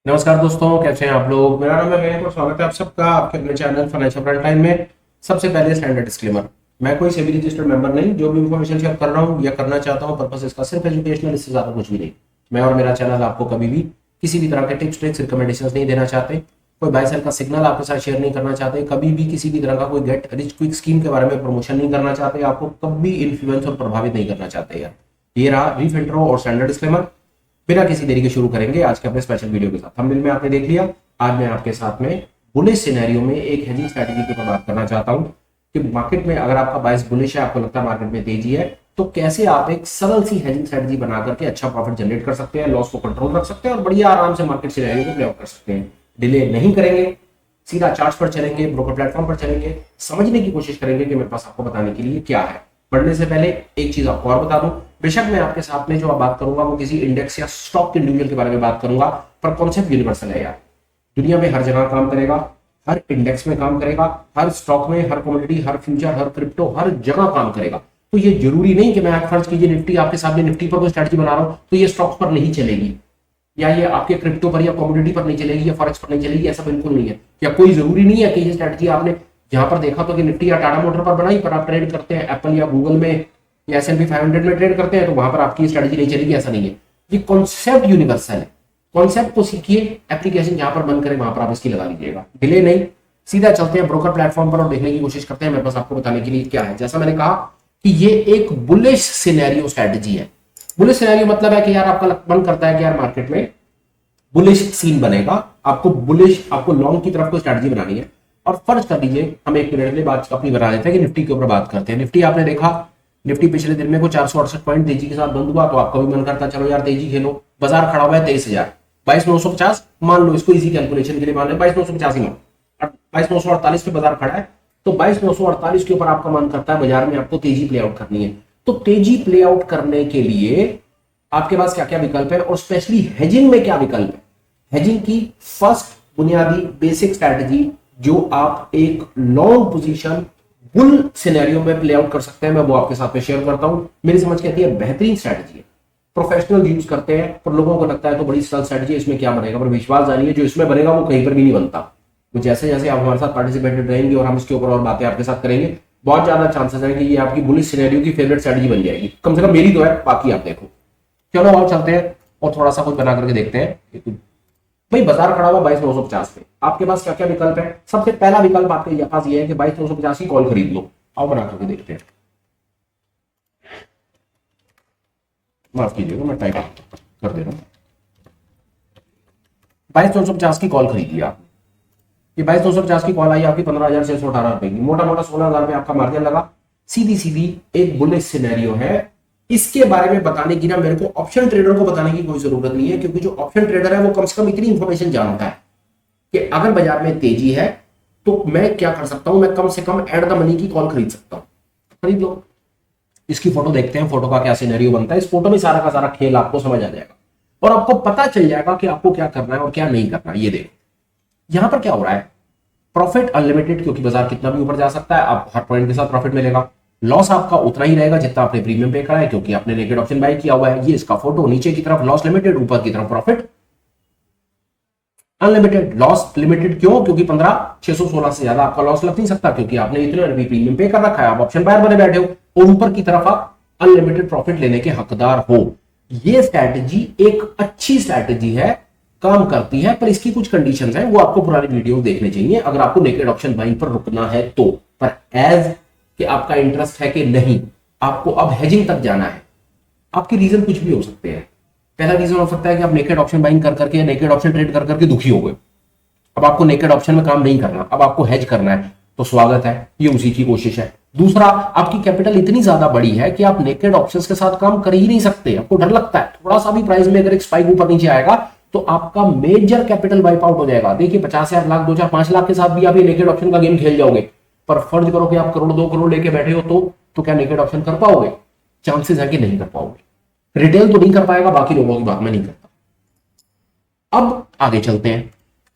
नमस्कार दोस्तों, कैसे हैं आप लोग। मेरा नाम है मयंक और स्वागत है आप सबका आपके अपने चैनल फाइनेंशियल फ्रंट लाइन में। सबसे पहले स्टैंडर्ड डिस्क्लेमर, मैं कोई सेबी रजिस्टर्ड मेंबर नहीं। जो भी इंफॉर्मेशन शेयर कर रहा हूं या करना चाहता हूं, पर्पस इसका सिर्फ एजुकेशनल, इससे ज्यादा कुछ भी नहीं। मैं और मेरा चैनल आपको कभी भी किसी भी तरह के टिप्स ट्रिक्स रिकमेंडेशन नहीं देना चाहते। कोई बाय सेल का सिग्नल आपके साथ शेयर नहीं करना चाहते। कभी भी किसी भी तरह का कोई गेट रिच क्विक स्कीम के बारे में प्रमोशन नहीं करना चाहते। आपको कभी इन्फ्लुएंस और प्रभावित नहीं करना चाहते यार। ये रहा ब्रीफ इंट्रो और स्टैंडर्ड डिस्क्लेमर। बिना किसी देरी के शुरू करेंगे आज के अपने स्पेशल वीडियो के साथ। थंबनेल में आपने देख लिया। आज मैं आपके साथ में बुलिश सिनेरियो में एक हेजिंग स्ट्रेटजी के ऊपर बात करना चाहता हूं कि मार्केट में अगर आपका बायस बुलिश है, आपको लगता है मार्केट में तेजी है, तो कैसे आप एक सरल सी हेजिंग स्ट्रेटजी बना करके अच्छा प्रॉफिट जनरेट कर सकते हैं, लॉस को कंट्रोल रख सकते हैं और बढ़िया आराम से मार्केट सिनेरियो को प्ले आउट कर सकते हैं। डिले नहीं करेंगे, सीधा चार्ट पर चलेंगे, ब्रोकर प्लेटफॉर्म पर चलेंगे, समझने की कोशिश करेंगे कि मेरे पास आपको बताने के लिए क्या है। बढ़ने से पहले एक चीज आपको और बता दूं, बेशक मैं आपके साथ में जो आप बात करूंगा वो किसी इंडेक्स या स्टॉक के इंडिविजुअल के बारे में बात करूंगा, पर कॉन्सेप्ट यूनिवर्सल है यार। दुनिया में हर जगह काम करेगा, हर इंडेक्स में काम करेगा, हर स्टॉक में, हर कमोडिटी, हर फ्यूचर, हर क्रिप्टो, हर जगह काम करेगा। तो ये जरूरी नहीं कि मैं फर्ज कीजिए निफ्टी आपके सामने, निफ्टी पर कोई स्ट्रेटजी बना रहा हूं तो ये स्टॉक पर नहीं चलेगी, या ये आपके क्रिप्टो पर या कमोडिटी पर नहीं चलेगी, या फॉरेक्स पर नहीं चलेगी। ऐसा बिल्कुल नहीं है। या कोई जरूरी नहीं है कि ये स्ट्रेटजी आपने जहां पर देखा तो कि निफ्टी या टाटा मोटर पर बनाई, पर आप ट्रेड करते हैं एप्पल या गूगल में या S&P 500 में ट्रेड करते हैं, तो वहां पर आपकी स्ट्रेटजी नहीं चलेगी। ऐसा नहीं है। ये कॉन्सेप्ट यूनिवर्सल है। कॉन्सेप्ट को सीखिए, एप्लीकेशन जहां पर बंद करें वहां पर आप इसकी लगा लीजिएगा। डिले नहीं, सीधा चलते हैं ब्रोकर प्लेटफॉर्म पर और देखने की कोशिश करते हैं मेरे पास आपको बताने के लिए क्या है। जैसा मैंने कहा कि ये एक बुलिश सिनेरियो स्ट्रेटजी है। बुलिश सिनेरियो मतलब है कि यार आपका मन करता है कि यार मार्केट में बुलिश सीन बनेगा, आपको लॉन्ग की तरफ कोई स्ट्रेटजी बनानी है। और फर्ज कर लीजिए हम एक मिनट के लिए बात अपनी बना लेते हैं कि निफ्टी के ऊपर बात करते हैं। निफ्टी आपने देखा, निफ्टी पिछले दिन में को 468 पॉइंट तेजी के साथ बंद हुआ, तो आपका भी मन करता चलो यार तेजी खेलो। बाजार खड़ा हुआ है 23,000, 22,950 मान लो, इसको इजी कैलकुलेशन के लिए मान लो 22,950 ही मान, 22,948 पे बाजार खड़ा है, तो 22,948 के ऊपर आपका मन करता है बाजार में आपको तेजी प्ले आउट करनी है। तो तेजी प्ले आउट करने के लिए आपके पास क्या क्या विकल्प है और स्पेशली हेजिंग में क्या विकल्प है। हेजिंग की फर्स्ट बुनियादी बेसिक स्ट्रैटेजी जो आप एक लॉन्ग पोजीशन बुल सिनेरियो में प्ले आउट कर सकते हैं, मैं वो आपके साथ में शेयर करता हूं। मेरी समझ कहती है बेहतरीन स्ट्रैटेजी है। प्रोफेशनल यूज करते हैं, पर लोगों को लगता है तो बड़ी सरल स्ट्रैटेजी है, इसमें क्या बनेगा। पर विश्वास जानिए, जो इसमें बनेगा वो कहीं पर भी नहीं बनता। तो जैसे जैसे आप हमारे साथ पार्टिसिपेटेड रहेंगे और हम इसके ऊपर और बातें आपके साथ करेंगे, बहुत ज्यादा चांसेस है कि ये आपकी बुलिश सिनेरियो की फेवरेट स्ट्रैटेजी बन जाएगी। कम से कम मेरी तो है, बाकी आप देखो। चलो और चलते हैं और थोड़ा सा कुछ बना करके देखते हैं। भाई बाजार खड़ा हुआ 22,950 पे, आपके पास क्या क्या विकल्प है। सबसे पहला विकल्प आपके पास ये है कि 22,950 की कॉल खरीद लो। आओ बना करके देखते हैं। माफ कीजिएगा, मैं टाइप कर दे रहा हूं। 22,950 की कॉल खरीदी आप, ये 22,950 की कॉल आई आपकी 15,618 रुपए की, मोटा मोटा 16,000 पे आपका मार्जिन लगा। सीधी सीधी एक बुलिश सिनेरियो है। इसके बारे में बताने की ना मेरे को ऑप्शन ट्रेडर को बताने की कोई जरूरत नहीं है, क्योंकि जो ऑप्शन ट्रेडर है वो कम से कम इतनी इंफॉर्मेशन जानता है कि अगर बाजार में तेजी है तो मैं क्या कर सकता हूं। मैं कम से कम एट द मनी की कॉल खरीद सकता हूं। खरीद लो। इसकी फोटो देखते हैं, फोटो का क्या सिनेरियो बनता है। इस फोटो में सारा का सारा खेल आपको समझ आ जाएगा और आपको पता चल जाएगा कि आपको क्या करना है और क्या नहीं करना है। ये देखो यहां पर क्या हो रहा है। प्रॉफिट अनलिमिटेड, क्योंकि बाजार कितना भी ऊपर जा सकता है, आप हर पॉइंट के साथ प्रॉफिट मिलेगा। लॉस आपका उतना ही रहेगा जितना आपने प्रीमियम पे करा है, क्योंकि आपने नेकेड ऑप्शन बाय किया हुआ है। ये इसका फोटो, नीचे की तरफ लॉस लिमिटेड, ऊपर की तरफ प्रॉफिट अनलिमिटेड। लॉस लिमिटेड क्यों? क्योंकि 15,616 से ज्यादा आपका लॉस लग नहीं सकता, क्योंकि आपने इतना भी प्रीमियम पे कर रखा है। आप ऑप्शन बायर बने बैठे हो और ऊपर की तरफ आप अनलिमिटेड प्रॉफिट लेने के हकदार हो। ये स्ट्रैटेजी एक अच्छी स्ट्रैटेजी है, काम करती है, पर इसकी कुछ कंडीशंस हैं, वो आपको पुरानी वीडियो देखने चाहिए अगर आपको नेकेड ऑप्शन बाइंग पर रुकना है तो। पर एज कि आपका इंटरेस्ट है कि नहीं, आपको अब हेजिंग तक जाना है। आपके रीजन कुछ भी हो सकते हैं। पहला रीजन हो सकता है कि आप नेकेड ऑप्शन बाइंग कर करके, नेकेड ऑप्शन ट्रेड कर करके दुखी हो गए। अब आपको नेकेड ऑप्शन में काम नहीं करना, अब आपको हेज करना है, तो स्वागत है, ये उसी की कोशिश है। दूसरा, आपकी कैपिटल इतनी ज्यादा बड़ी है कि आप नेकेड ऑप्शंस के साथ काम कर ही नहीं सकते। आपको डर लगता है थोड़ा सा भी प्राइस में अगर एक स्पाइक ऊपर नीचे आएगा तो आपका मेजर कैपिटल वाइप आउट हो जाएगा। देखिए 50,000, लाख, 2 4 5 लाख के साथ भी आप ये नेकेड ऑप्शन का गेम खेल जाओगे। पर फर्ज करो कि आप करोड़ 2 करोड़ लेके बैठे हो, तो क्या नेकेड ऑप्शन कर पाओगे? चांसेस है कि नहीं कर पाओगे। रिटेल तो नहीं कर पाएगा, बाकी लोगों की बात मैं नहीं करता। अब आगे चलते हैं।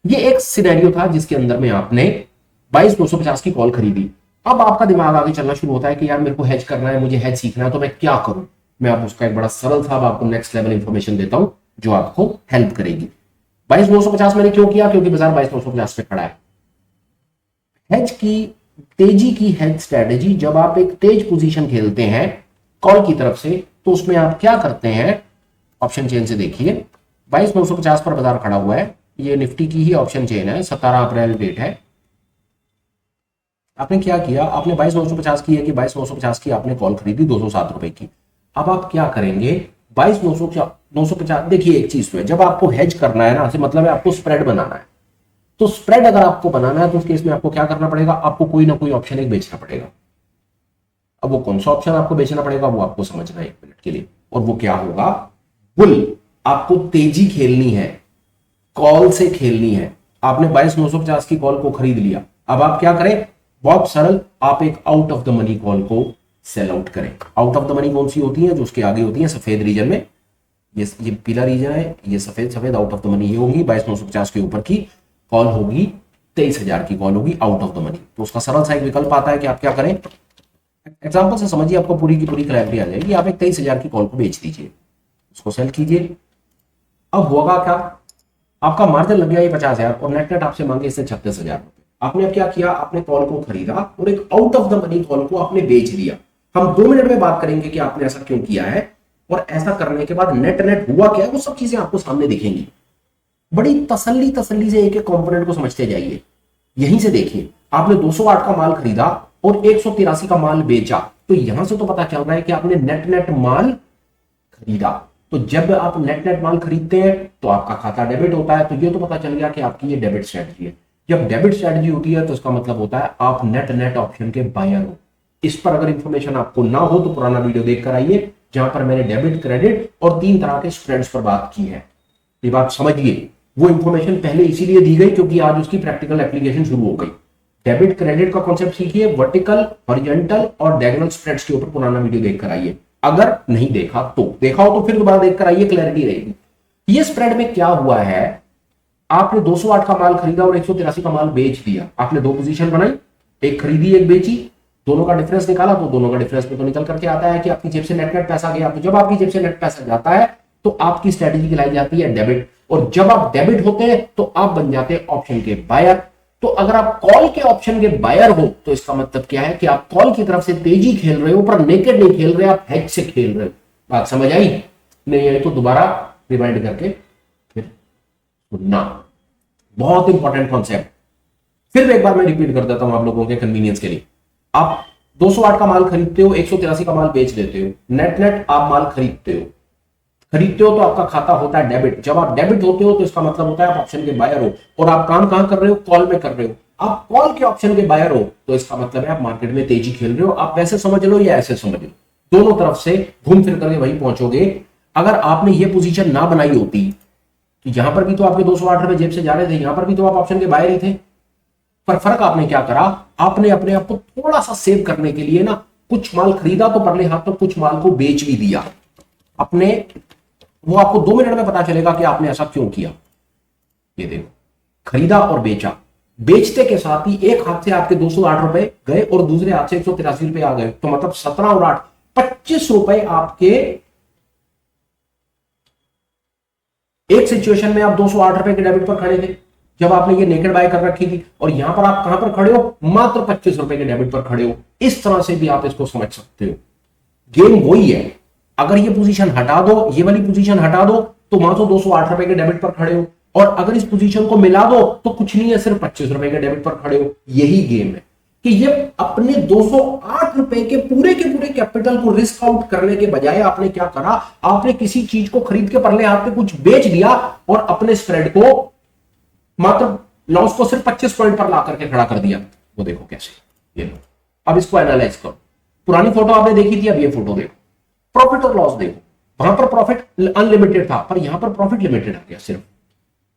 ये एक सिनेरियो था जिसके अंदर में आपने 22,950 की कॉल खरीदी। अब आपका दिमाग आगे चलना शुरू होता है कि यार मेरे को हेज करना है, मुझे हेज सीखना है, तो मैं क्या करूं। मैं आप उसका एक बड़ा सरल था, आपको नेक्स्ट लेवल इंफॉर्मेशन देता हूं जो आपको हेल्प करेगी। 22,950 मैंने क्यों किया? क्योंकि बाजार 22,950 पे खड़ा है। हेज की तेजी की हेज स्ट्रेटेजी, जब आप एक तेज पोजीशन खेलते हैं कॉल की तरफ से, तो उसमें आप क्या करते हैं? ऑप्शन चेन से देखिए, 22,950 पर बाजार खड़ा हुआ है, ये निफ्टी की ही ऑप्शन चेन है, 17 अप्रैल डेट है। आपने क्या किया? आपने 22,950 की है कि 22,950 की आपने कॉल खरीदी 207 रुपए की। अब आप क्या करेंगे? 22,950, देखिए एक चीज तो है, जब आपको हेज करना है ना, मतलब है आपको स्प्रेड बनाना है, तो स्प्रेड अगर आपको बनाना है तो उस केस में आपको क्या करना पड़ेगा? आपको कोई ना कोई ऑप्शन एक बेचना पड़ेगा। अब वो कौन सा ऑप्शन आपको बेचना पड़ेगा वो आपको समझना है 1 मिनट के लिए, और वो क्या होगा? बुल। आपको तेजी खेलनी है, कॉल से खेलनी है। आपने 22,950 की कॉल को खरीद लिया, अब आप क्या करें? बहुत सरल, आप एक out of the money call को सेल आउट करें। आउट ऑफ द मनी कौन सी होती है? जो उसके आगे होती है सफेद रीजन में, ये पीला रीजन है, ये सफेद सफेद आउट ऑफ द मनी ये होगी। 22,950 के ऊपर की कॉल होगी, 23,000 की कॉल होगी आउट ऑफ द मनी। तो उसका सरल सा एक विकल्प आता है कि आप क्या करें? एग्जाम्पल से समझिए, आपको पूरी की पूरी क्लैरिटी आ जाएगी। आप एक 23,000 की कॉल को बेच दीजिए, उसको सेल कीजिए। अब होगा क्या? आपका मार्जिन लग गया ये 50,000 और नेट नेट आपसे मांगे इससे 36,000 रुपए। आपने अब क्या किया? आपने कॉल को खरीदा और एक out of the money call को आपने बेच दिया। हम 2 मिनट में बात करेंगे कि आपने ऐसा क्यों किया है, और ऐसा करने के बाद नेट नेट हुआ क्या है, वो सब चीजें आपको सामने दिखेंगी। बड़ी तसल्ली तसल्ली से एक एक कंपोनेंट को समझते जाइए। यहीं से देखिए, आपने 208 का माल खरीदा और 183 का माल बेचा, तो यहां से तो पता चल रहा है कि आपने नेट नेट माल खरीदा। तो जब आप नेट नेट माल खरीदते हैं तो आपका खाता डेबिट होता है, तो ये तो पता चल गया कि आपकी ये डेबिट स्ट्रेटजी है। जब डेबिट स्ट्रेटजी होती है तो इसका मतलब होता है आप नेट नेट ऑप्शन के बायर हो। इस पर अगर इंफॉर्मेशन आपको ना हो तो पुराना वीडियो देखकर आइए, जहां पर मैंने डेबिट, क्रेडिट और 3 तरह के स्प्रेड्स पर बात की है। ये बात समझिए, वो इंफॉर्मेशन पहले इसीलिए दी गई क्योंकि आज उसकी प्रैक्टिकल एप्लीकेशन शुरू हो गई। डेबिट क्रेडिट का कॉन्सेप्ट सीखिए, वर्टिकल, हॉरिजॉन्टल और डायगोनल स्प्रेड्स के ऊपर पुराना वीडियो देखकर आइए। अगर नहीं देखा तो, देखा हो तो फिर दोबारा देखकर आइए, क्लैरिटी रहेगी। ये स्प्रेड में क्या हुआ है? आपने 208 का माल खरीदा और 183 का माल बेच दिया। आपने 2 पोजीशन बनाई, एक खरीदी एक बेची, दोनों का डिफरेंस निकाला, तो दोनों का डिफरेंस में तो निकल करके आता है कि आपकी जेब से नेट नेट पैसा गया। तो जब आपकी जेब से नेट पैसा जाता है तो आपकी स्ट्रेटेजी कहलाई जाती है डेबिट, और जब आप डेबिट होते हैं तो आप बन जाते हैं ऑप्शन के बायर। तो अगर आप कॉल के ऑप्शन के बायर हो तो इसका मतलब क्या है कि आप कॉल की तरफ से तेजी खेल रहे हो, पर नेकेड नहीं खेल रहे, आप हेज से खेल रहे हो। बात समझ आई? नहीं आई तो दोबारा रिवाइंड करके फिर सुनना। बहुत इंपॉर्टेंट कॉन्सेप्ट, फिर एक बार मैं रिपीट कर देता हूं आप लोगों के कन्वीनियंस के लिए। आप 208 का माल खरीदते हो, 183 का माल बेच देते हो, नेट नेट आप माल खरीदते हो तो आपका खाता होता है डेबिट। जब आप डेबिट होते हो तो इसका मतलब होता है आप ऑप्शन के बायर हो, और आप काम कहां कर रहे हो? कॉल में कर रहे हो। आप कॉल के ऑप्शन के बायर हो तो इसका मतलब है आप मार्केट में तेजी खेल रहे हो। आप वैसे समझ लो या ऐसे समझ लो, दोनों तरफ से घूम फिर करके वहीं पहुंचोगे। अगर आपने ये पोजीशन ना बनाई होती कि यहां पर भी तो आपके 208 रुपए जेब से जा रहे थे, यहां पर भी तो आप ऑप्शन के बायर ही थे, पर फर्क आपने क्या करा? आपने अपने आप को थोड़ा सा सेव करने के लिए ना कुछ माल खरीदा तो परले हाथ, तो कुछ माल को बेच भी दिया अपने। वो आपको 2 मिनट में पता चलेगा कि आपने ऐसा क्यों किया। ये देखो, खरीदा और बेचा। बेचते के साथ ही एक हाथ से आपके 208 रुपए गए और दूसरे हाथ से 183 रुपए आ गए, तो मतलब 17 और 8 25 रुपए आपके। एक सिचुएशन में आप 208 रुपए के डेबिट पर खड़े थे जब आपने ये नेकेड बाय कर रखी थी, और यहां पर आप कहां पर खड़े हो? मात्र 25 रुपए के डेबिट पर खड़े हो। इस तरह से भी आप इसको समझ सकते हो। गेम वही है। अगर ये पोजीशन हटा दो, ये वाली पोजीशन हटा दो, तो मान लो 208 रुपए के डेबिट पर खड़े हो, और अगर इस पोजीशन को मिला दो तो कुछ नहीं है, सिर्फ 25 रुपए के डेबिट पर खड़े हो। यही गेम है कि ये अपने 208 रुपए के पूरे कैपिटल को रिस्क आउट करने के बजाय आपने क्या करा? आपने किसी चीज को खरीद के परले हाथ पे कुछ बेच दिया और अपने स्प्रेड को, मात्र लॉस को सिर्फ 25 पॉइंट पर ला करके खड़ा कर दिया। वो देखो कैसे। ये लो, अब इसको एनालाइज करो। पुरानी फोटो आपने देखी थी, अब ये फोटो देखो। प्रॉफिट और लॉस देखो, वहां पर प्रॉफिट अनलिमिटेड था, पर यहां पर प्रॉफिट लिमिटेड आ गया। सिर्फ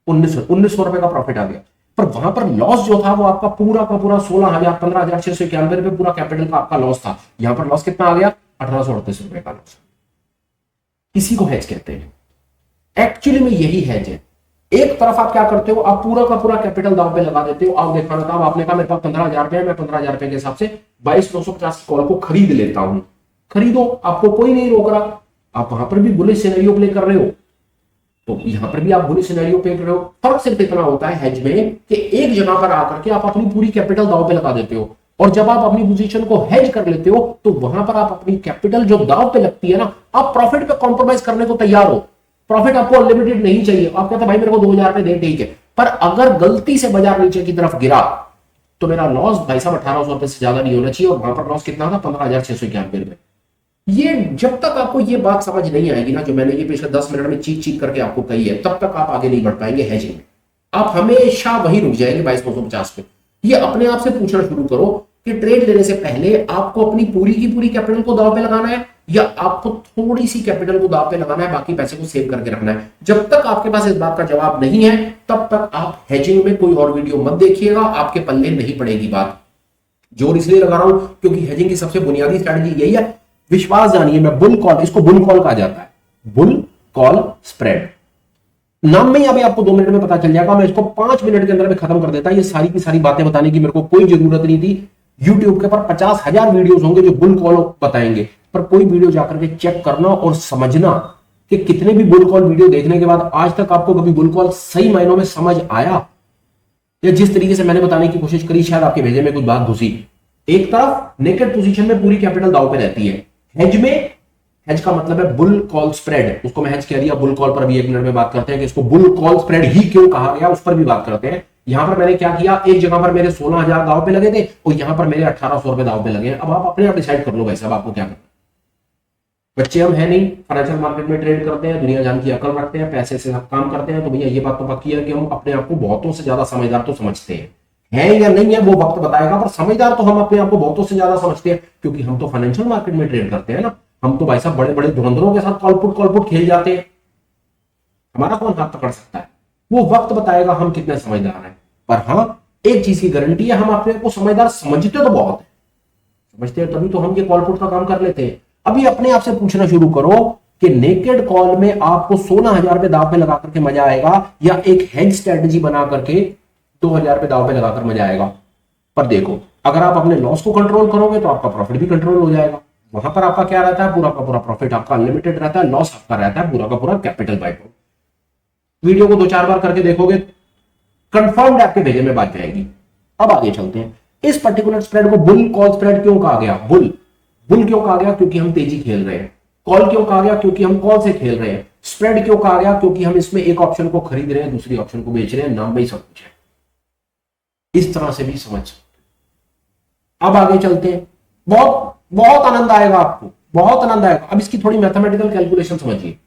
1900 रुपए का प्रॉफिट आ गया, पर वहां पर लॉस जो था वो आपका पूरा का पूरा 16,000 15,691 रुपए पूरा कैपिटल का आपका लॉस था। यहां पर लॉस कितना आ गया? 1838 रुपए का लॉस। इसी को हेज कहते हैं। एक्चुअली में यही हेज है। एक तरफ आप क्या करते हो? आप पूरा का पूरा कैपिटल दांव पे लगा देते हो। आप दिखाना था, आपने कहा मेरे पास 15,000 रुपए है, मैं 15,000 रुपए के हिसाब से 22,950 कॉल को खरीद लेता हूं। खरीदो, आपको कोई नहीं रोक रहा। आप वहां पर भी बुलिश सिनेरियो प्ले कर रहे हो, तो यहां पर भी आप बुलिश सिनेरियो पे कर रहे हो। फर्क सिर्फ इतना होता है हेज में कि एक जगह पर आकर के आप अपनी पूरी कैपिटल दांव पे लगा देते हो, और जब आप अपनी पोजीशन को हेज कर लेते हो तो वहां पर आप अपनी कैपिटल जो दांव पे लगती है ना, आप प्रॉफिट पे कॉम्प्रोमाइज करने को तैयार हो। प्रॉफिट आपको अनलिमिटेड नहीं चाहिए, आप कहते हैं भाई मेरे को 2000 पे दे, ठीक है, पर अगर गलती से बाजार नीचे की तरफ गिरा तो मेरा लॉस भाई साहब 1800 रुपए से ज्यादा नहीं होना चाहिए, और वहां पर लॉस कितना था 15,691 रुपए। ये जब तक आपको ये बात समझ नहीं आएगी ना, जो मैंने ये पिछले 10 मिनट में चीख चीख करके आपको कही है, तब तक आप आगे नहीं बढ़ पाएंगे हेजिंग में। आप हमेशा वहीं रुक जाएंगे 22,950 पे। ये अपने आप से पूछना शुरू करो कि ट्रेड लेने से पहले आपको अपनी पूरी की पूरी कैपिटल को दांव पे लगाना है, या आपको थोड़ी सी कैपिटल को दांव पे लगाना है, बाकी पैसे को सेव करके रखना है। जब तक आपके पास इस बात का जवाब नहीं है, तब तक आप हेजिंग में कोई और वीडियो मत देखिएगा, आपके पल्ले नहीं पड़ेगी बात। जोर इसलिए लगा रहा हूं क्योंकि हेजिंग की सबसे बुनियादी स्ट्रेटजी यही है। विश्वास जानिए, मैं बुल कॉल, इसको बुल कॉल कहा जाता है, बुल कॉल स्प्रेड। नाम में ही अभी आपको 2 मिनट में पता चल जाएगा, मैं इसको 5 मिनट के अंदर में खत्म कर देता। ये सारी की सारी बातें बताने की मेरे को कोई जरूरत नहीं थी। यूट्यूब के ऊपर 50,000 वीडियोस होंगे जो बुल कॉल बताएंगे, पर कोई वीडियो जाकर के चेक करना और समझना कि कितने भी बुल कॉल वीडियो देखने के बाद आज तक आपको कभी बुल कॉल सही मायनों में समझ आया, या जिस तरीके से मैंने बताने की कोशिश करी शायद आपके भेजे में कुछ बात घुसी। एक तरफ नेकेड पोजीशन में पूरी कैपिटल दांव पे रहती है, हेज में, हेज का मतलब है बुल कॉल स्प्रेड, उसको मैं हेज कह दिया। बुल कॉल पर भी 1 मिनट में बात करते हैं कि इसको बुल कॉल स्प्रेड ही क्यों कहा गया, उस पर भी बात करते हैं। यहां पर मैंने क्या किया, एक जगह पर मेरे 16,000 दांव पे लगे थे और यहां पर मेरे 1800 रुपए दांव पे लगे हैं। अब आप अपने आप डिसाइड कर लो भाई साहब आपको क्या करना। बच्चे हम है नहीं, फाइनेंशियल मार्केट में ट्रेड करते हैं, दुनिया जान की अकल रखते हैं, पैसे से काम करते हैं, तो भैया ये बात तो पक्की है कि हम अपने आप को बहुतों से ज्यादा समझदार तो समझते हैं। है या नहीं है वो वक्त बताएगा, पर समझदार तो हम अपने आप को बहुतों से ज्यादा समझते हैं, क्योंकि हम तो फाइनेंशियल मार्केट में ट्रेड करते हैं ना। हम तो भाई साहब बड़े बड़े धुरंधरों के साथ कॉलपुट खेल जाते हैं, हमारा कौन हाथ पकड़ सकता है। वो वक्त बताएगा हम कितने समझदार हैं। पर हाँ, एक चीज की गारंटी है, हम अपने को समझदार समझते तो बहुत है, समझते हैं तभी तो हम ये कॉलपुट का काम कर लेते हैं। अभी अपने आप से पूछना शुरू करो कि नेकेड कॉल में आपको 16,000 रुपए दांव पे लगा करके मजा आएगा, या एक हेज स्ट्रेटजी बना करके 2,000 रुपए दांव पे लगाकर मजा आएगा। पर देखो, अगर आप अपने लॉस को कंट्रोल करोगे तो आपका प्रॉफिट भी कंट्रोल हो जाएगा। वहां पर आपका क्या रहता है, पूरा का पूरा प्रॉफिट आपका अनलिमिटेड रहता है, लॉस आपका रहता है पूरा का पूरा कैपिटल वाइप। वीडियो को 2-4 बार करके देखोगे, कंफर्म्ड आपके भेजे में बात जाएगी। अब आगे चलते हैं। इस पर्टिकुलर स्प्रेड को बुल कॉल स्प्रेड क्यों कहा गया, बुल क्यों कहा गया, क्योंकि हम तेजी खेल रहे हैं। कॉल क्यों कहा गया, क्योंकि हम कॉल से खेल रहे हैं। स्प्रेड क्यों कहा गया, क्योंकि हम इसमें एक ऑप्शन को खरीद रहे हैं, दूसरी ऑप्शन को बेच रहे हैं, नाम में ही सब कुछ है। इस तरह से भी समझ सकते। अब आगे चलते हैं, बहुत बहुत आनंद आएगा आपको, बहुत आनंद आएगा। अब इसकी थोड़ी मैथमेटिकल कैलकुलेशन समझिए,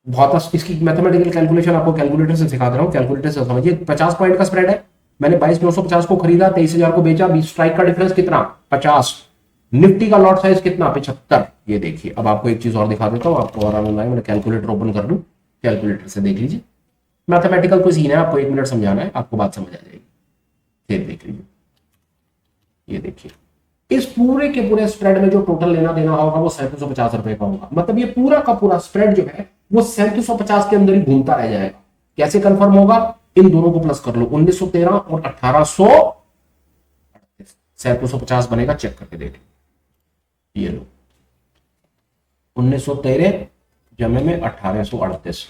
बहुत इसकी मैथमेटिकल कैलकुलेशन आपको कैलकुलेटर से सिखा दे रहा हूं, कैलकुलेटर से समझिए। 50 पॉइंट का स्प्रेड है, मैंने 22,950 को खरीदा, 23,000 को बेचा, 20 स्ट्राइक का डिफरेंस कितना 50, निफ्टी का लॉट साइज कितना 75। ये देखिए, अब आपको एक चीज और दिखा देता हूं, आपको और आनंद आए। मैंने कैलकुलेटर ओपन कर लूं, कैलकुलेटर से देख लीजिए। मैथमेटिकल कोई सीन है, आपको 1 मिनट समझाना है, आपको बात समझ आ जाएगी। फिर देख लीजिए, ये देखिए, इस पूरे के पूरे स्प्रेड में जो टोटल लेना देना होगा वो 3750 रुपए का होगा। मतलब ये पूरा का पूरा स्प्रेड जो है वो 3750 के अंदर ही घूमता रह जाएगा। कैसे कंफर्म होगा, इन दोनों को प्लस कर लो, 1913 और 1800, 3750 बनेगा, चेक करके देख लो। ये लो 1913 जमे में 1838,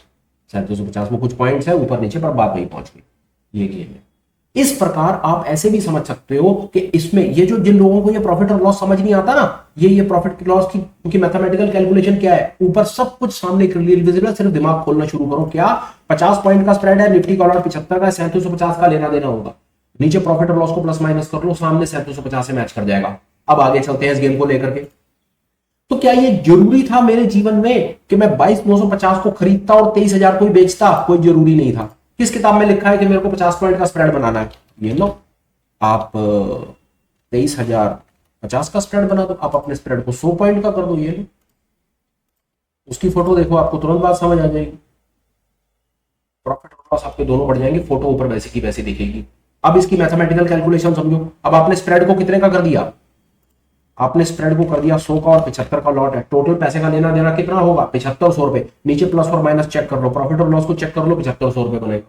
3750 में कुछ पॉइंट्स है ऊपर नीचे, पर बात वही पहुंच गई। ये गेम है। इस प्रकार आप ऐसे भी समझ सकते हो कि इसमें ये जो जिन लोगों को ये प्रॉफिट और लॉस समझ नहीं आता ना, ये प्रॉफिट लॉस की क्योंकि मैथमेटिकल कैलकुलेशन क्या है, ऊपर सब कुछ सामने विजिबल, सिर्फ दिमाग खोलना शुरू करो। क्या 50 पॉइंट का स्प्रेड है, निफ्टी का लॉट 75 का, 3750 का लेना देना होगा। नीचे प्रॉफिट और लॉस को प्लस माइनस कर लो, सामने 3750 से मैच कर जाएगा। अब आगे चलते हैं इस गेम को लेकर के। तो क्या ये जरूरी था मेरे जीवन में कि मैं 22,950 को खरीदता और 23,000 को ही बेचता? कोई जरूरी नहीं था। किस किताब में लिखा है कि मेरे को 50 पॉइंट का स्प्रेड बनाना है? ये लो, आप 23,050 का स्प्रेड बना दो, आप अपने स्प्रेड को 100 पॉइंट का कर दो। ये लो, उसकी फोटो देखो, आपको तुरंत बात समझ आ जाएगी। प्रॉफिट और लॉस आपके दोनों बढ़ जाएंगे, फोटो ऊपर वैसे की वैसे दिखेगी। अब इसकी मैथमेटिकल कैलकुलेशन समझो। अब आपने स्प्रेड को कितने का कर दिया, आपने स्प्रेड को कर दिया 100 का, और 75 का लॉट है। टोटल पैसे का लेना देना कितना होगा 7500 रुपए। नीचे प्लस और माइनस चेक कर लो, प्रॉफिट और लॉस को चेक कर लो, 7500 रुपए बनेगा।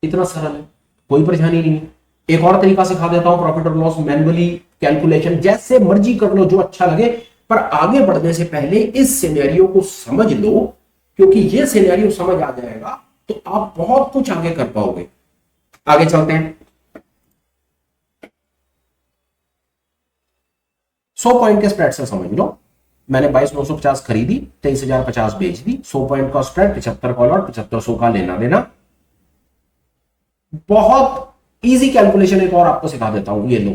इतना सरल है, कोई परेशानी नहीं है। एक और तरीका सिखा देता हूं, प्रॉफिट और लॉस मैनुअली कैलकुलेशन, जैसे मर्जी कर लो, जो अच्छा लगे। पर आगे बढ़ने से पहले इस सिनेरियो को समझ लो क्योंकि ये सिनेरियो समझ आ जाएगा तो आप बहुत कुछ आगे कर पाओगे। आगे चलते हैं। 100 पॉइंट के स्प्रेड से समझ लो, मैंने 22,950 खरीदी, 23,050 बेच दी, 100 पॉइंट का स्प्रेड, 75 कॉल आउट, 7500 का लेना देना। बहुत इजी कैलकुलेशन एक और आपको सिखा देता हूं, ये लो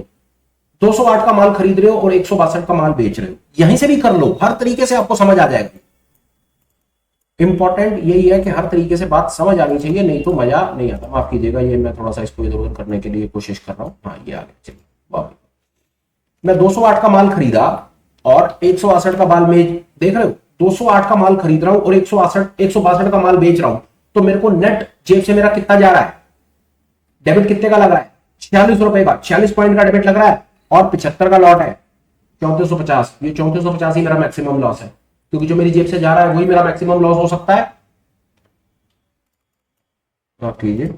208 का माल खरीद रहे हो और 162 का माल बेच रहे हो, यहीं से भी कर लो, हर तरीके से आपको समझ आ जाएगा। इंपॉर्टेंट यही है कि हर तरीके से बात समझ आनी चाहिए, नहीं तो मजा नहीं आता। माफ कीजिएगा, ये मैं थोड़ा सा इसको इधर उधर करने के लिए कोशिश कर रहा हूं। हाँ ये आ गया, चलिए वापस। मैं 208 का माल खरीदा और 162 का माल में देख रहे हो, 208 का माल खरीद रहा हूं और 162 का माल बेच रहा हूं, तो मेरे को नेट जेब से मेरा कितना जा रहा है, डेबिट कितने का लग रहा है, 46 रुपए का, 46 पॉइंट का डेबिट लग रहा है और 75 का लॉट है 3450। ये 3450 ही मेरा मैक्सिमम लॉस है, क्योंकि जो मेरी जेब से जा रहा है वही मेरा मैक्सिमम लॉस हो सकता है। तो आप कीजिए,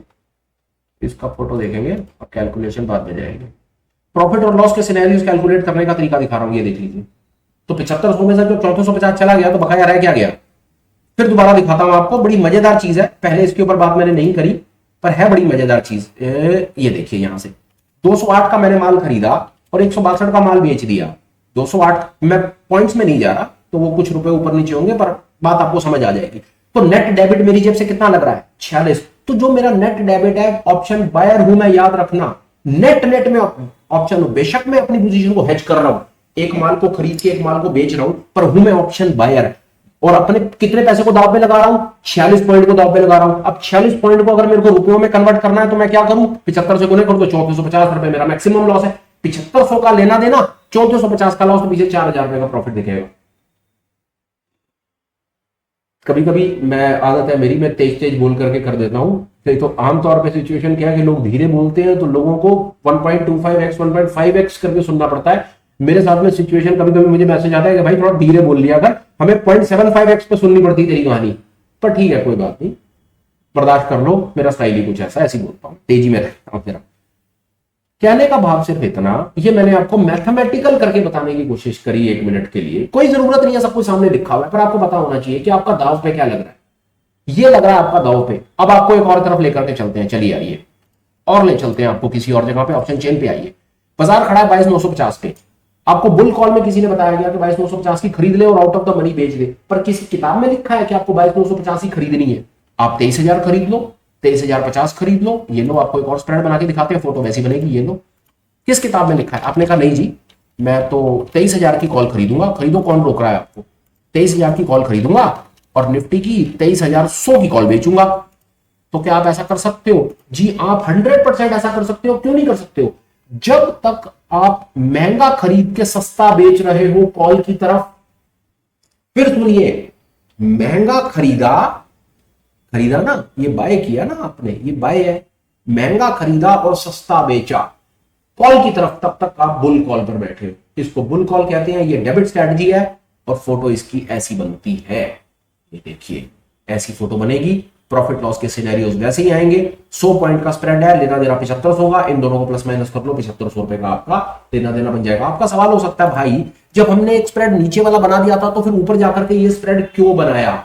इसका फोटो देखेंगे और कैलकुलेशन बाद में जाएगी। प्रॉफिट और लॉस के सिनेरियोस कैलकुलेट करने का तरीका दिखा रहा हूं, ये देख लीजिए। तो 7500 में से जब 3450 चला गया तो बकाया रह क्या गया। फिर दोबारा दिखाता हूं आपको, बड़ी मजेदार चीज है, पहले इसके ऊपर बात मैंने नहीं करी पर है बड़ी मजेदार चीज। ये देखिए, यहां से 208 का मैंने माल खरीदा और 162 का माल बेच दिया। 208 मैं पॉइंट्स में नहीं जा रहा, तो वो कुछ रुपए ऊपर नीचे होंगे पर बात आपको समझ आ जाएगी। तो नेट डेबिट मेरी जेब से कितना लग रहा है, 46। तो जो मेरा नेट डेबिट है, ऑप्शन बायर हूं मैं, याद रखना, नेट में ऑप्शन हूं। बेशक मैं अपनी पोजीशन को हेज कर रहा हूं, एक माल को खरीद के एक माल को बेच रहा हूं, पर हूं मैं ऑप्शन बायर। और अपने कितने पैसे को दाव पे लगा रहा हूं, 46 पॉइंट को दाव पे लगा रहा हूं। अब 46 पॉइंट को अगर मेरे को रुपयों में कन्वर्ट करना है तो मैं क्या करूं, 75 से गुने करूं तो 3450 रुपए मेरा मैक्सिमम लॉस है। 7500 का लेना देना, 3450 का लॉस, तो पीछे 4000 रुपए का प्रॉफिट दिखेगा। कभी कभी मैं आदत है मेरी, मैं तेज तेज बोल करके कर देता हूं। तो आमतौर पे सिचुएशन क्या है कि लोग धीरे बोलते हैं तो लोगों को 1.25x 1.5x करके सुनना पड़ता है। मेरे साथ में सिचुएशन, कभी कभी मुझे मैसेज आता है कि भाई थोड़ा धीरे बोल लिया कर, हमें 0.75x पे सुननी पड़ती तेरी कहानी। पर ठीक है, कोई बात नहीं, बर्दाश्त कर लो, मेरा स्टाइल ही कुछ ऐसा, ऐसी बोलता हूँ, तेजी में रहता हूँ। मेरा कहने का भाव सिर्फ इतना, ये मैंने आपको मैथमेटिकल करके बताने की कोशिश करी 1 मिनट के लिए। कोई जरूरत नहीं है, सब कुछ सामने लिखा हुआ है, पर आपको पता होना चाहिए कि आपका दाव पे क्या लग रहा है। ये लग रहा है आपका दाव पे। अब आपको एक और तरफ लेकर के चलते हैं, चलिए आइए और ले चलते हैं आपको किसी और जगह पे, ऑप्शन चेन पे आइए। बाजार खड़ा है 22,950 पे, आपको बुल कॉल में किसी ने बताया गया कि 22,950 की खरीद ले और आउट ऑफ द मनी बेच दे, पर किसी किताब में लिखा है कि आपको 22,950 ही खरीदनी है। आप 23,000 खरीद लो, 23,050 खरीद लो, ये लो। आपको एक और स्प्रेड बना के दिखाते हैं, फोटो वैसी बनेगी, ये लो। किस किताब में लिखा है? आपने कहा नहीं जी, मैं तो 23,000 की कॉल खरीदूंगा। खरीदो, कौन रोक रहा है आपको? 23,000 की कॉल खरीदूंगा और निफ्टी की 23,100 की कॉल बेचूंगा। तो क्या आप ऐसा कर सकते हो? जी आप 100% ऐसा कर सकते हो। क्यों नहीं कर सकते हो? जब तक आप महंगा खरीद के सस्ता बेच रहे हो कॉल की तरफ। फिर सुनिए, महंगा खरीदा ना, ये बाय किया ना आपने, ये बाय है। महंगा खरीदा और सस्ता बेचा कॉल की तरफ, तब तक आप बुल कॉल पर बैठे हो। इसको बुल कॉल कहते हैं, ये डेबिट स्ट्रेटजी है और फोटो इसकी ऐसी बनती है। ये देखिए, ऐसी फोटो बनेगी। प्रॉफिट लॉस के सिनेरियोस वैसे ही आएंगे। 100 पॉइंट का स्प्रेड है, लेना देना 7500 होगा। इन दोनों को प्लस माइनस कर लो, 7500 रुपए का आपका लेना देना बन जाएगा। आपका सवाल हो सकता है, भाई जब हमने एक स्प्रेड नीचे वाला बना दिया था तो फिर ऊपर जाकर के ये स्प्रेड क्यों बनाया?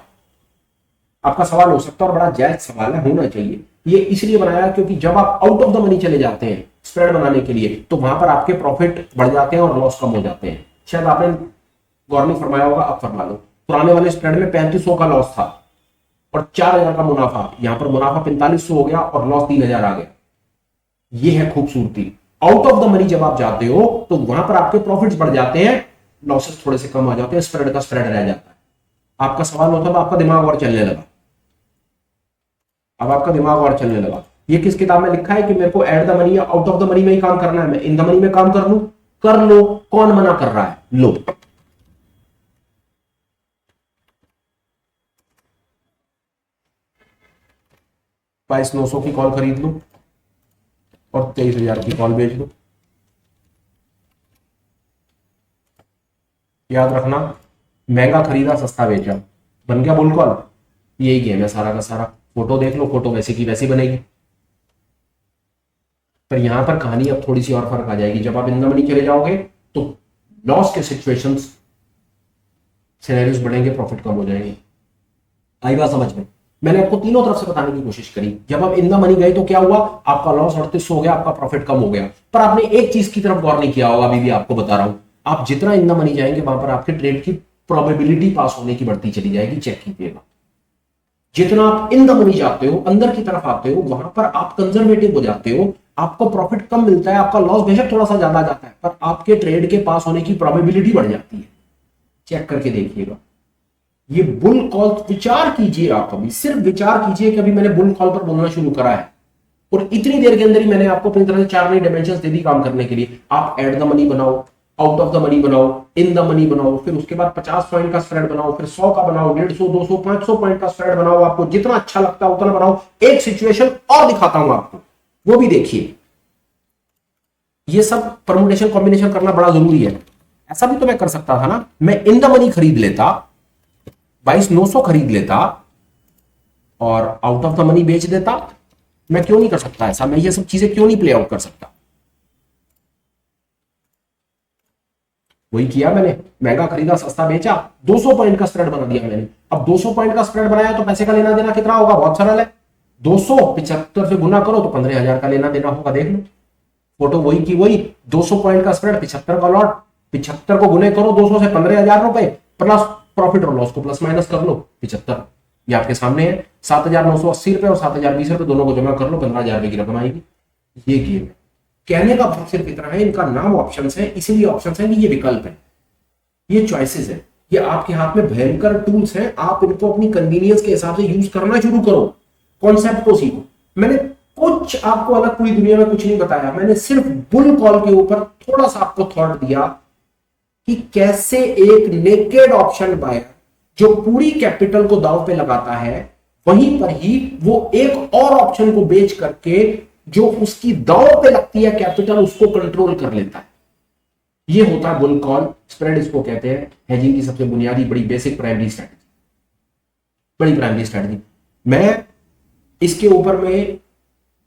आपका सवाल हो सकता है और बड़ा जायज सवाल है, होना चाहिए। ये इसलिए बनाया क्योंकि जब आप आउट ऑफ द मनी चले जाते हैं स्प्रेड बनाने के लिए, तो वहां पर आपके प्रॉफिट बढ़ जाते हैं और लॉस कम हो जाते हैं। शायद आपने गौर नहीं फरमाया होगा, अब फरमा लो। पुराने वाले स्प्रेड में 3500 का लॉस था और 4000 का मुनाफा। यहां पर मुनाफा 4500 हो गया और लॉस 3000 आ गया। ये है खूबसूरती। आउट ऑफ द मनी जब आप जाते हो तो वहां पर आपके प्रॉफिट्स बढ़ जाते हैं, लॉसेस थोड़े से कम आ जाते हैं, स्प्रेड का स्प्रेड रह जाता है। आपका सवाल होता है, आपका दिमाग और चलने लगा। अब आपका दिमाग और चलने लगा। ये किस किताब में लिखा है कि मेरे को एट द मनी या आउट ऑफ द मनी में ही काम करना है? मैं इन द मनी में काम कर लूं, कर लो। कौन मना कर रहा है? लो। बाईस 900 की कॉल खरीद लो और 23,000 की कॉल बेच दो। याद रखना, महंगा खरीदा सस्ता बेचा, बन गया बुल कॉल। यही गेम है सारा का सारा। फोटो देख लो, फोटो वैसी की वैसी बनेगी। पर यहां पर कहानी अब थोड़ी सी और फर्क आ जाएगी। जब आप इन द मनी चले जाओगे तो लॉस के सिचुएशंस सिनेरियोस बढ़ेंगे, प्रॉफिट कम हो जाएंगे। आई बात समझ में? मैंने आपको तीनों तरफ से बताने की कोशिश करी। जब आप इन द मनी गए तो क्या हुआ, आपका लॉस 38 हो गया, आपका प्रॉफिट कम हो गया। पर आपने एक चीज की तरफ गौर नहीं किया होगा, अभी भी आपको बता रहा हूं। आप जितना इन द मनी जाएंगे वहां पर आपके ट्रेड की प्रोबेबिलिटी पास होने की बढ़ती चली जाएगी, चेक कीजिएगा। जितना आप इन द मनी जाते हो, अंदर की तरफ आते हो, वहां पर आप कंजर्वेटिव हो जाते हो, आपको प्रॉफिट कम मिलता है, आपका लॉस बेशक थोड़ा सा ज्यादा जाता है, पर आपके ट्रेड के पास होने की प्रोबेबिलिटी बढ़ जाती है। चेक करके देखिएगा। ये बुल कॉल, विचार कीजिए, आप अभी सिर्फ विचार कीजिए कि अभी मैंने बुल कॉल पर बोलना शुरू करा है और इतनी देर के अंदर ही मैंने आपको अपनी तरह से 4 नई डायमेंशंस दे दी काम करने के लिए। आप एट द मनी बनाओ, आउट ऑफ द मनी बनाओ, इन द मनी बनाओ, फिर उसके बाद 50 पॉइंट का स्प्रेड बनाओ, फिर 100 का बनाओ, 150, 200, 500 पॉइंट का स्प्रेड बनाओ, आपको जितना अच्छा लगता है उतना बनाओ। एक सिचुएशन और दिखाता हूं आपको, वो भी देखिए। ये सब परमुटेशन कॉम्बिनेशन करना बड़ा जरूरी है। ऐसा भी तो मैं कर सकता था ना, मैं इन द मनी खरीद लेता, 22,900 खरीद लेता और आउट ऑफ द मनी बेच देता। मैं क्यों नहीं कर सकता ऐसा? मैं ये सब चीजें क्यों नहीं प्ले आउट कर सकता? वही किया मैंने, महंगा खरीदा सस्ता बेचा, 200 पॉइंट का स्प्रेड बना दिया मैंने। अब 200 पॉइंट का स्प्रेड बनाया तो पैसे का लेना देना कितना होगा? बहुत सरल है, 275 से गुना करो तो 15,000 का लेना देना होगा। देख लो, फोटो वही की वही, 200 पॉइंट का स्प्रेड, 75 का लॉट, 75 को गुने करो 200 से, 15,000 रुपए, प्लस प्रॉफिट और लॉस को प्लस माइनस कर लो, 75 ये आपके सामने है। 7,980 रुपए और 7,020 रुपए दोनों को जमा कर लो, 15,000 रुपए की रकम आएगी। ये गेम है। कहने का भाव सिर्फ इतना है, इनका नाम ऑप्शंस है, इसीलिए ऑप्शंस है कि ये विकल्प है, ये चॉइसेस है, ये आपके हाथ में भयंकर टूल्स हैं। आप इनको अपनी कन्वीनियंस के हिसाब से यूज करना शुरू करो, कॉन्सेप्ट को सीखो। मैंने कुछ आपको अलग पूरी दुनिया में कुछ नहीं बताया, मैंने सिर्फ बुल कॉल के ऊपर थोड़ा सा आपको थॉट दिया कि कैसे एक नेकेड ऑप्शन बायर जो पूरी कैपिटल को दांव पे लगाता है, वहीं पर ही वो एक और ऑप्शन को बेच करके जो उसकी दांव पे लगती है कैपिटल, उसको कंट्रोल कर लेता है। ये होता है बुल कॉल स्प्रेड, इसको कहते हैं हेजिंग की सबसे बुनियादी बड़ी बेसिक प्राइमरी स्ट्रेटजी, बड़ी प्राइमरी स्ट्रेटजी। मैं इसके ऊपर में,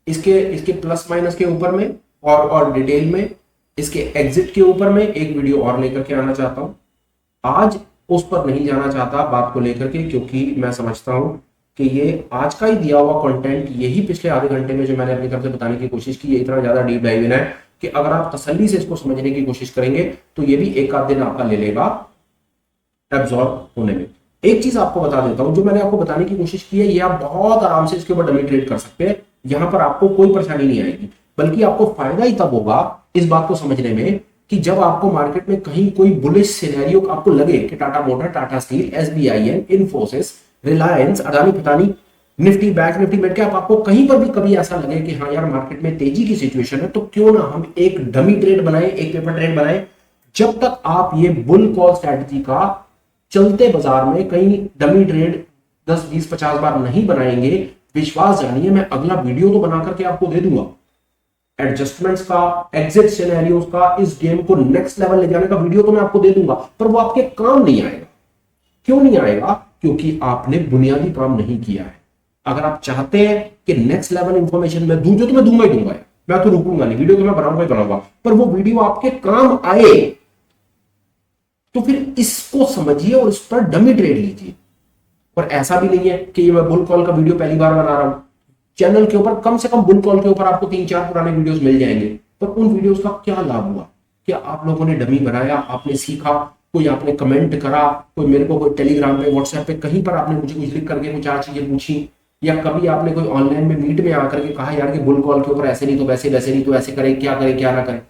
इसके प्लस माइनस के ऊपर में और डिटेल में, इसके एग्जिट के ऊपर में एक वीडियो और लेकर के आना चाहता हूं। आज उस पर नहीं जाना चाहता बात को लेकर के, क्योंकि मैं समझता हूं कि ये आज का ही दिया हुआ कंटेंट, यही पिछले आधे घंटे में जो मैंने अपनी तरफ से बताने की कोशिश की, ये इतना ज्यादा डीप डाइव इन है कि अगर आप तसल्ली से इसको समझने की कोशिश करेंगे तो ये भी एक आध दिन आपका ले लेगा एब्जॉर्ब होने में। एक चीज आपको बता देता हूं, जो मैंने आपको बताने की कोशिश की है, ये आप बहुत आराम से इसके ऊपर डमी ट्रेड कर सकते हैं। यहां पर आपको कोई परेशानी नहीं आएगी, बल्कि आपको फायदा ही तब होगा इस बात को समझने में कि जब आपको मार्केट में कहीं कोई बुलिश सिनेरियो आपको लगे कि Tata motor, Tata steel, SBIN, Infosys, Reliance, Adani Patani, Nifty bank Nifty बैठ के आपको कहीं पर भी कभी ऐसा लगे कि हाँ यार मार्केट में तेजी की सिचुएशन है, तो क्यों ना हम एक डमी ट्रेड बनाए, एक पेपर ट्रेड बनाए। जब तक आप ये बुल कॉल स्ट्रैटेजी का चलते बाजार में कहीं डमी ट्रेड 10, 20, 50 बार नहीं बनाएंगे, विश्वास जानिए मैं अगला वीडियो तो बना करके आपको दे दूंगा एडजस्टमेंट्स का, एग्जिट सिनेरियोस का, इस गेम को नेक्स्ट लेवल ले जाने का वीडियो तो मैं आपको दे दूंगा, पर वो आपके काम नहीं आएगा। क्यों नहीं आएगा? क्योंकि आपने बुनियादी काम नहीं किया है। अगर आप चाहते हैं कि नेक्स्ट लेवल इंफॉर्मेशन मैं दूं, जो तो मैं दूंगा ही दूंगा, मैं तो रुकूंगा नहीं, वीडियो तो मैं बनाऊंगा ही बनाऊंगा, पर वो वीडियो आपके काम आए तो फिर इसको समझिए और इस पर डमी ट्रेड लीजिए। और ऐसा भी नहीं है कि मैं बुल कॉल का वीडियो पहली बार बना रहा हूं। चैनल के ऊपर कम से कम बुल कॉल के ऊपर आपको 3-4 पुराने वीडियोस मिल जाएंगे, पर उन वीडियोस का क्या लाभ हुआ? क्या आप लोगों ने डमी बनाया, आपने सीखा, कोई आपने कमेंट करा, कोई मेरे को कोई टेलीग्राम पे, व्हाट्सएप पे कहीं पर आपने मुझे कुछ लिख करके कुछ 4 चीजें पूछी, या कभी आपने कोई ऑनलाइन में मीट में आकर के कहा यार कि बुल कॉल के ऊपर ऐसे नहीं तो वैसे, वैसे नहीं तो ऐसे करें, क्या करें क्या ना करें?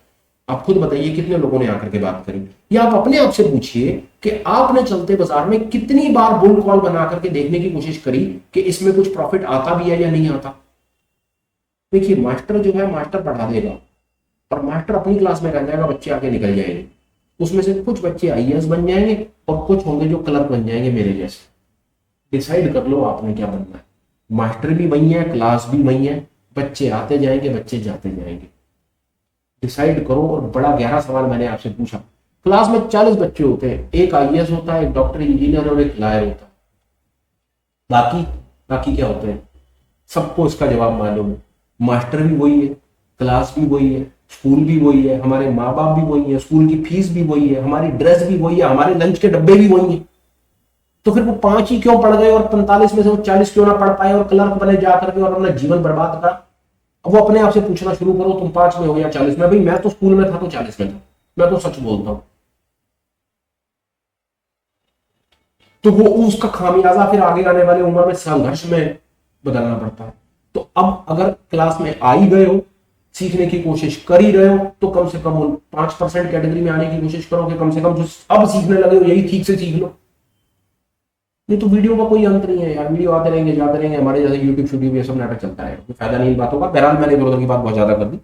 आप खुद बताइए कितने लोगों ने आकर के बात करी? या आप अपने आप से पूछिए कि आपने चलते बाजार में कितनी बार बुल कॉल बना करके देखने की कोशिश करी कि इसमें कुछ प्रॉफिट आता भी है या नहीं आता। देखिए मास्टर जो है मास्टर पढ़ा देगा और मास्टर अपनी क्लास में रह जाएगा, बच्चे आगे निकल जाएंगे, उसमें से कुछ बच्चे IAS बन जाएंगे और कुछ होंगे जो क्लर्क बन जाएंगे मेरे जैसे। डिसाइड कर लो आपने क्या बनना है। मास्टर भी वही है, क्लास भी वही है, बच्चे आते जाएंगे, बच्चे जाते जाएंगे। डिसाइड करो। और बड़ा गहरा सवाल मैंने आपसे पूछा, क्लास में 40 बच्चे होते हैं, एक IAS होता है, एक डॉक्टर इंजीनियर और एक लॉयर होता है, बाकी क्या होते हैं? सबको इसका जवाब मालूम है। मास्टर भी वही है, क्लास भी वही है, स्कूल भी वही है, हमारे माँ बाप भी वही है, स्कूल की फीस भी वही है, हमारी ड्रेस भी वही है, हमारे लंच के डब्बे भी वही है। तो फिर वो 5 ही क्यों पढ़ गए और 45 में से वो 40 क्यों ना पढ़ पाए और क्लर्क बने जाकर के और अपना जीवन बर्बाद करा। अब वो अपने आप से पूछना शुरू करो, तुम 5 में हो या 40 में। भाई मैं तो स्कूल में था तो 40 में था, मैं तो सच बोलता हूं। तो वो उसका खामियाजा फिर आगे आने वाले उम्र में संघर्ष में बदलना पड़ता है। तो अब अगर क्लास में आ ही गए हो, सीखने की कोशिश कर ही रहे हो, तो कम से कम उन 5% कैटेगरी में आने की कोशिश करो कि कम से कम जो अब सीखने लगे हो यही ठीक से सीख लो। नहीं तो वीडियो का कोई अंत नहीं है यार, वीडियो आते रहेंगे जाते रहेंगे, हमारे जैसे यूट्यूब शूट्यूब ये सब नाटक चलता है, कोई फायदा नहीं इन बातों का। बहरहाल मैंने इधर उधर की बात बहुत ज्यादा कर दी।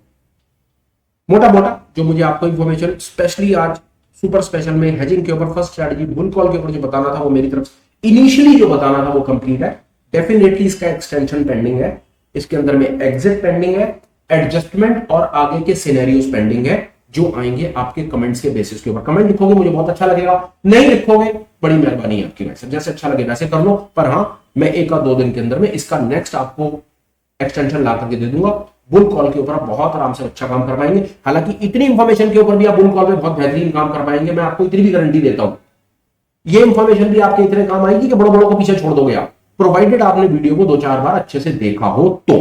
मोटा मोटा जो मुझे आपको इन्फॉर्मेशन स्पेशली आज सुपर स्पेशल में हेजिंग के ऊपर फर्स्ट स्ट्रैटेजी बुल कॉल के ऊपर जो बताना था वो मेरी तरफ से इनिशियली जो बताना था वो कंप्लीट है। डेफिनेटली इसका एक्सटेंशन पेंडिंग है, इसके अंदर में एग्जिट पेंडिंग है, एडजस्टमेंट और आगे के सिनेरियोस पेंडिंग है जो आएंगे आपके कमेंट्स के बेसिस के ऊपर। कमेंट लिखोगे मुझे बहुत अच्छा लगेगा, नहीं लिखोगे बड़ी मेहरबानी है आपकी, वैसे जैसे अच्छा लगे वैसे कर लो। पर हाँ, मैं 1 या 2 दिन के अंदर में इसका नेक्स्ट आपको एक्सटेंशन ला करके दे दूंगा। बुल कॉल के ऊपर आप बहुत आराम से अच्छा काम कर पाएंगे। हालांकि इतनी इंफॉर्मेशन के ऊपर भी आप बुल कॉल में बहुत बेहतरीन काम कर पाएंगे, मैं आपको इतनी भी गारंटी देता हूं। ये इंफॉर्मेशन भी आपके इतने काम आएगी कि बड़ों बड़ों को पीछे छोड़ दोगे आप, प्रोवाइडेड आपने वीडियो को 2-4 बार अच्छे से देखा हो तो।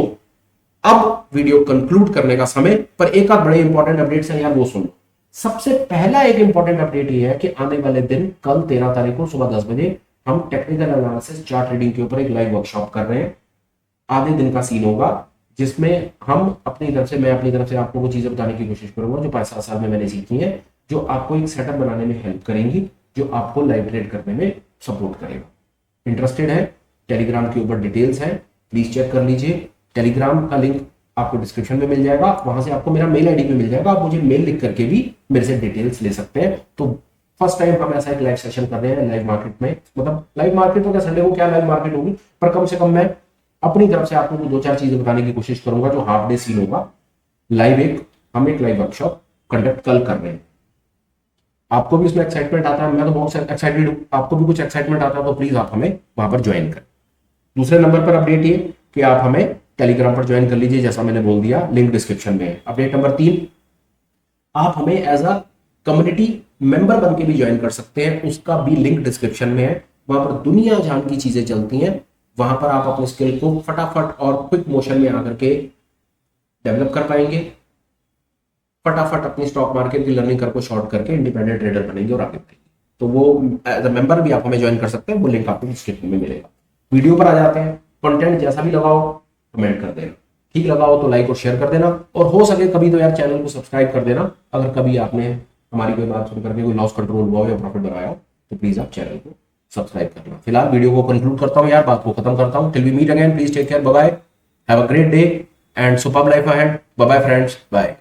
अब वीडियो कंक्लूड करने का समय, पर एक आध बड़े इंपॉर्टेंट अपडेट्स हैं यार, वो सुनो। सबसे पहला एक इंपॉर्टेंट अपडेट ये है कि आने वाले दिन कल 13 तारीख को सुबह 10 बजे हम टेक्निकल एनालिसिस चार्ट रीडिंग के ऊपर एक लाइव वर्कशॉप कर रहे हैं। आधे दिन का सीन होगा जिसमें हम अपनी तरफ से, मैं अपनी तरफ से आपको वो चीजें बताने की कोशिश करूंगा जो 5-7 साल में मैंने सीखी है, जो आपको एक सेटअप बनाने में हेल्प करेंगी, जो आपको लाइव ट्रेड करने में सपोर्ट करेगा। इंटरेस्टेड है? टेलीग्राम के ऊपर डिटेल्स है, प्लीज चेक कर लीजिए। टेलीग्राम का लिंक आपको डिस्क्रिप्शन में मिल जाएगा, वहां से आपको मेरा मेल आईडी पे मिल जाएगा, आप मुझे मेल लिख करके भी मेरे से डिटेल्स ले सकते हैं। तो फर्स्ट टाइम हम ऐसा एक लाइव सेशन कर रहे हैं लाइव मार्केट में, मतलब लाइव मार्केट तो क्या, संडे को क्या लाइव मार्केट होगी, पर कम से कम मैं अपनी तरफ से आपको 2-4 चीजें बताने की कोशिश करूंगा जो हाफ डे सीन होगा। लाइव हम एक लाइव वर्कशॉप कंडक्ट कल कर रहे हैं। आपको भी इसमें एक्साइटमेंट आता है, मैं तो बहुत एक्साइटेड हूं, आपको भी कुछ एक्साइटमेंट आता है तो प्लीज आप हमें वहां पर ज्वाइन करें। दूसरे नंबर पर अपडेट ये कि आप हमें टेलीग्राम पर ज्वाइन कर लीजिए, जैसा मैंने बोल दिया, लिंक डिस्क्रिप्शन में है। अपडेट नंबर 3, आप हमें एज अ कम्युनिटी मेंबर बन के भी ज्वाइन कर सकते हैं, उसका भी लिंक डिस्क्रिप्शन में है। वहां पर दुनिया जान की चीजें चलती हैं, वहां पर आप अपने स्किल को फटाफट और क्विक मोशन में आकर के डेवलप कर पाएंगे, फटाफट अपनी स्टॉक मार्केट की लर्निंग कर को शॉर्ट करके इंडिपेंडेंट ट्रेडर बनेंगे और आगे बढ़ेंगे। तो वो एज अ मेंबर भी आप हमें ज्वाइन कर सकते हैं, वो लिंक आपको डिस्क्रिप्शन में मिलेगा। वीडियो पर आ जाते हैं, कंटेंट जैसा भी लगाओ कमेंट कर देना, ठीक लगा हो तो लाइक और शेयर कर देना, और हो सके कभी तो यार चैनल को सब्सक्राइब कर देना। अगर कभी आपने हमारी कोई बात सुन करके कोई लॉस कंट्रोल हुआ हो या प्रॉफिट बनाया हो तो प्लीज आप चैनल को सब्सक्राइब करना। फिलहाल वीडियो को कंक्लूड करता हूं यार, बात को खत्म करता हूं। Till we meet again, please take care, bye bye, have a great day and superb life ahead. Bye bye friends, bye.